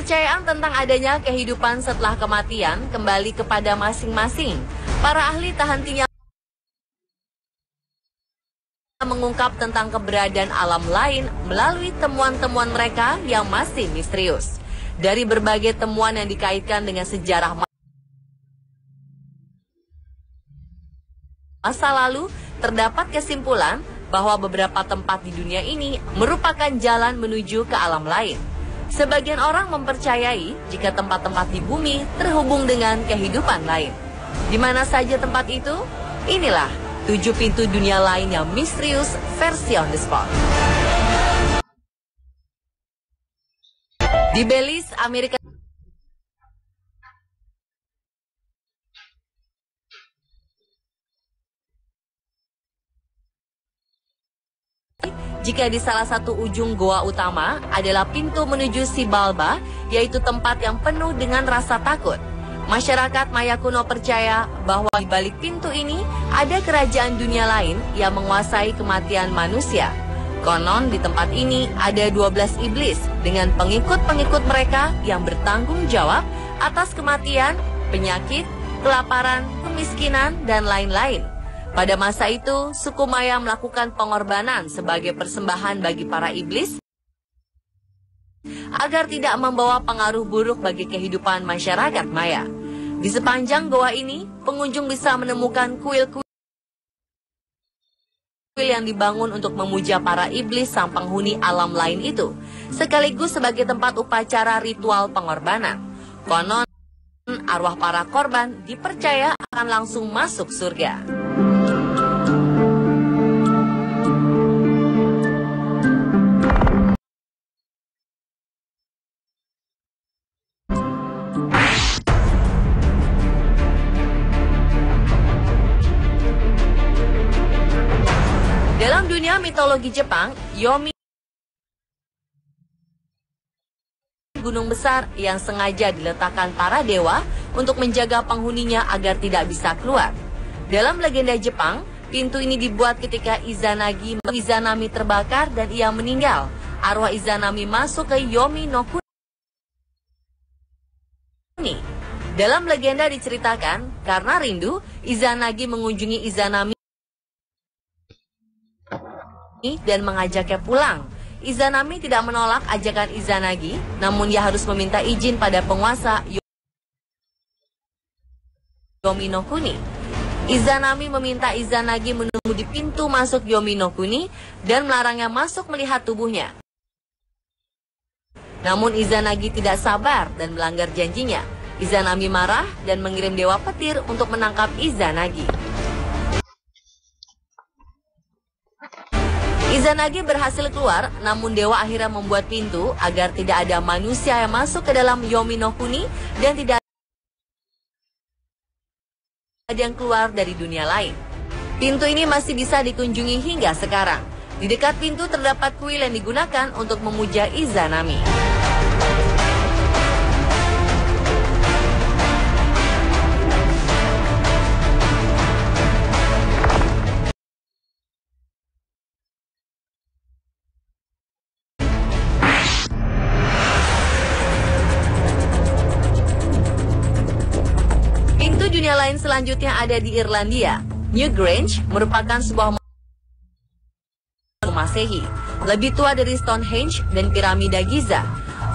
Kepercayaan tentang adanya kehidupan setelah kematian kembali kepada masing-masing. Para ahli tak hentinya mengungkap tentang keberadaan alam lain melalui temuan-temuan mereka yang masih misterius. Dari berbagai temuan yang dikaitkan dengan sejarah masa lalu, terdapat kesimpulan bahwa beberapa tempat di dunia ini merupakan jalan menuju ke alam lain. Sebagian orang mempercayai jika tempat-tempat di bumi terhubung dengan kehidupan lain. Di mana saja tempat itu? Inilah 7 pintu dunia lain yang misterius versi on the spot. Di Belize, Amerika jika di salah satu ujung goa utama adalah pintu menuju Xibalba, yaitu tempat yang penuh dengan rasa takut. Masyarakat Maya kuno percaya bahwa di balik pintu ini ada kerajaan dunia lain yang menguasai kematian manusia. Konon di tempat ini ada 12 iblis dengan pengikut-pengikut mereka yang bertanggung jawab atas kematian, penyakit, kelaparan, kemiskinan, dan lain-lain. Pada masa itu, suku Maya melakukan pengorbanan sebagai persembahan bagi para iblis agar tidak membawa pengaruh buruk bagi kehidupan masyarakat Maya. Di sepanjang goa ini, pengunjung bisa menemukan kuil-kuil yang dibangun untuk memuja para iblis sang penghuni alam lain itu, sekaligus sebagai tempat upacara ritual pengorbanan. Konon, arwah para korban dipercaya akan langsung masuk surga. Dalam dunia mitologi Jepang, Yomi gunung besar yang sengaja diletakkan para dewa untuk menjaga penghuninya agar tidak bisa keluar. Dalam legenda Jepang, pintu ini dibuat ketika Izanami terbakar dan ia meninggal. Arwah Izanami masuk ke Yomi no Kuni. Dalam legenda diceritakan, karena rindu, Izanagi mengunjungi Izanami dan mengajaknya pulang. Izanami tidak menolak ajakan Izanagi, namun ia harus meminta izin pada penguasa Yomi no Kuni. Izanami meminta Izanagi menunggu di pintu masuk Yomi no Kuni dan melarangnya masuk melihat tubuhnya. Namun Izanagi tidak sabar dan melanggar janjinya. Izanami marah dan mengirim dewa petir untuk menangkap Izanagi. Izanagi berhasil keluar, namun dewa akhirnya membuat pintu agar tidak ada manusia yang masuk ke dalam Yomi no Kuni dan tidak ada yang keluar dari dunia lain. Pintu ini masih bisa dikunjungi hingga sekarang. Di dekat pintu terdapat kuil yang digunakan untuk memuja Izanami. Dunia lain selanjutnya ada di Irlandia. Newgrange merupakan sebuah Masehi, lebih tua dari Stonehenge dan piramida Giza.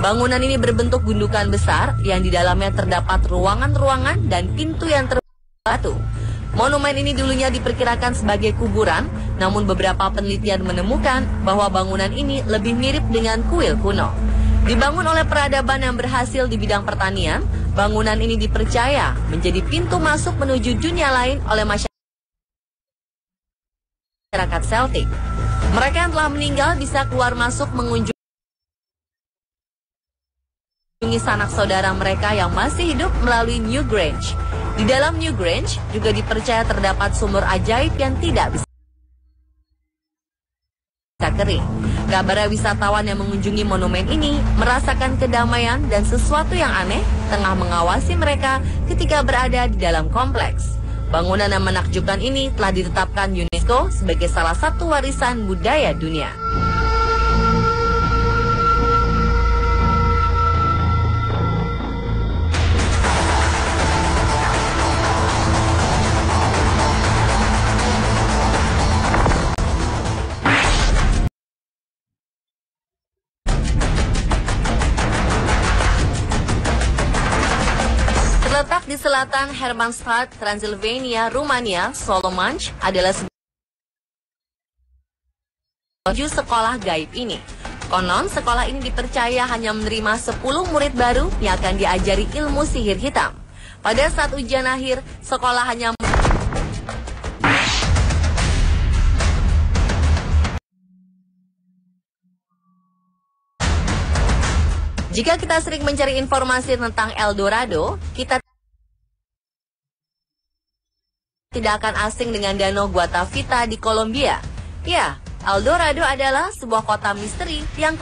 Bangunan ini berbentuk gundukan besar yang di dalamnya terdapat ruangan-ruangan dan pintu yang terbatu. Monumen ini dulunya diperkirakan sebagai kuburan, namun beberapa penelitian menemukan bahwa bangunan ini lebih mirip dengan kuil kuno. Dibangun oleh peradaban yang berhasil di bidang pertanian, bangunan ini dipercaya menjadi pintu masuk menuju dunia lain oleh masyarakat Celtic. Mereka yang telah meninggal bisa keluar masuk mengunjungi sanak saudara mereka yang masih hidup melalui Newgrange. Di dalam Newgrange juga dipercaya terdapat sumur ajaib yang tidak bisa kering. Kabarnya wisatawan yang mengunjungi monumen ini merasakan kedamaian dan sesuatu yang aneh tengah mengawasi mereka ketika berada di dalam kompleks. Bangunan yang menakjubkan ini telah ditetapkan UNESCO sebagai salah satu warisan budaya dunia. Terletak di selatan Hermannstadt, Transylvania, Rumania, Solomanch adalah menuju sekolah gaib ini. Konon, sekolah ini dipercaya hanya menerima 10 murid baru yang akan diajari ilmu sihir hitam. Pada saat ujian akhir, sekolah hanya Jika kita sering mencari informasi tentang El Dorado, kita tidak akan asing dengan Danau Guatavita di Kolombia. Ya, El Dorado adalah sebuah kota misteri yang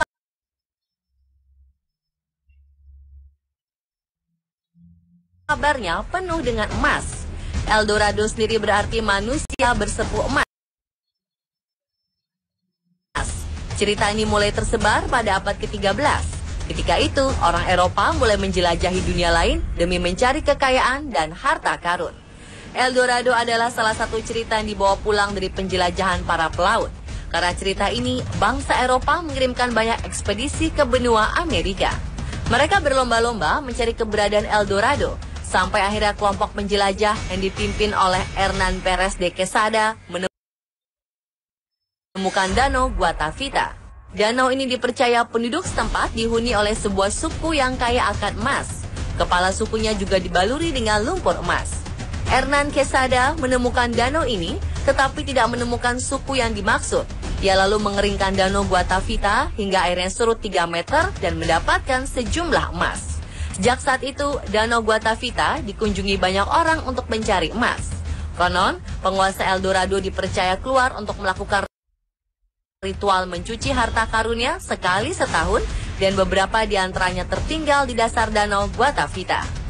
kabarnya penuh dengan emas. El Dorado sendiri berarti manusia bersepu emas. Cerita ini mulai tersebar pada abad ke-13. Ketika itu, orang Eropa mulai menjelajahi dunia lain demi mencari kekayaan dan harta karun. El Dorado adalah salah satu cerita yang dibawa pulang dari penjelajahan para pelaut. Karena cerita ini, bangsa Eropa mengirimkan banyak ekspedisi ke benua Amerika. Mereka berlomba-lomba mencari keberadaan El Dorado, sampai akhirnya kelompok penjelajah yang dipimpin oleh Hernán Pérez de Quesada menemukan Danau Guatavita. Danau ini dipercaya penduduk setempat dihuni oleh sebuah suku yang kaya akan emas. Kepala sukunya juga dibaluri dengan lumpur emas. Hernán Quesada menemukan danau ini, tetapi tidak menemukan suku yang dimaksud. Dia lalu mengeringkan Danau Guatavita hingga airnya surut 3 meter dan mendapatkan sejumlah emas. Sejak saat itu, Danau Guatavita dikunjungi banyak orang untuk mencari emas. Konon, penguasa El Dorado dipercaya keluar untuk melakukan ritual mencuci harta karunnya sekali setahun dan beberapa di antaranya tertinggal di dasar Danau Guatavita.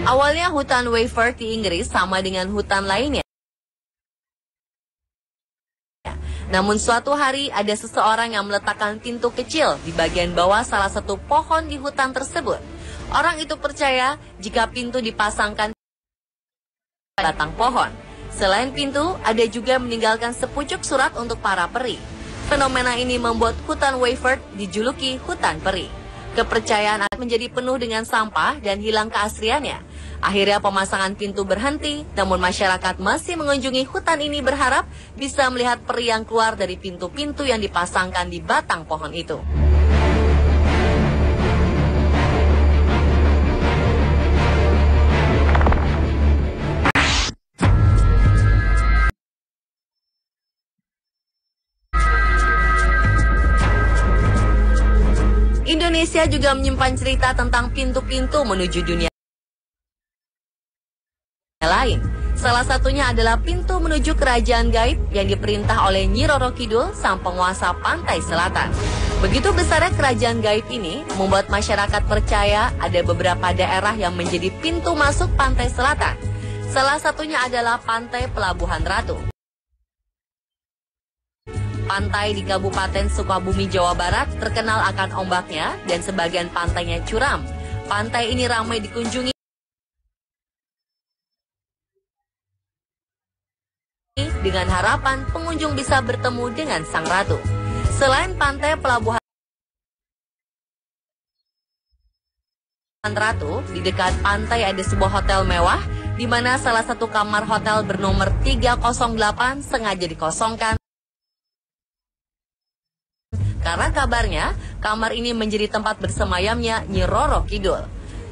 Awalnya hutan Weifert di Inggris sama dengan hutan lainnya. Namun suatu hari ada seseorang yang meletakkan pintu kecil di bagian bawah salah satu pohon di hutan tersebut. Orang itu percaya jika pintu dipasangkan pada batang pohon. Selain pintu, ada juga meninggalkan sepucuk surat untuk para peri. Fenomena ini membuat hutan Weifert dijuluki hutan peri. Kepercayaan akan menjadi penuh dengan sampah dan hilang keasliannya. Akhirnya pemasangan pintu berhenti, namun masyarakat masih mengunjungi hutan ini berharap bisa melihat peri yang keluar dari pintu-pintu yang dipasangkan di batang pohon itu. Indonesia juga menyimpan cerita tentang pintu-pintu menuju dunia lain. Salah satunya adalah pintu menuju kerajaan gaib yang diperintah oleh Nyi Roro Kidul, sang penguasa pantai selatan. Begitu besarnya kerajaan gaib ini membuat masyarakat percaya ada beberapa daerah yang menjadi pintu masuk pantai selatan. Salah satunya adalah Pantai Pelabuhan Ratu. Pantai di Kabupaten Sukabumi, Jawa Barat terkenal akan ombaknya dan sebagian pantainya curam. Pantai ini ramai dikunjungi dengan harapan pengunjung bisa bertemu dengan sang ratu. Selain Pantai Pelabuhan Ratu, di dekat pantai ada sebuah hotel mewah di mana salah satu kamar hotel bernomor 308 sengaja dikosongkan karena kabarnya kamar ini menjadi tempat bersemayamnya Nyi Roro Kidul.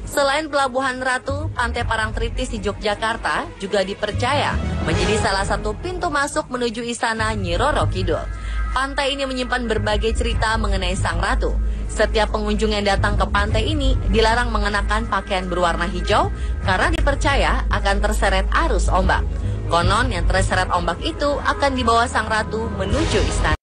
Selain Pelabuhan Ratu, Pantai Parangtritis di Yogyakarta juga dipercaya menjadi salah satu pintu masuk menuju istana Nyi Roro Kidul. Pantai ini menyimpan berbagai cerita mengenai sang ratu. Setiap pengunjung yang datang ke pantai ini dilarang mengenakan pakaian berwarna hijau karena dipercaya akan terseret arus ombak. Konon yang terseret ombak itu akan dibawa sang ratu menuju istana.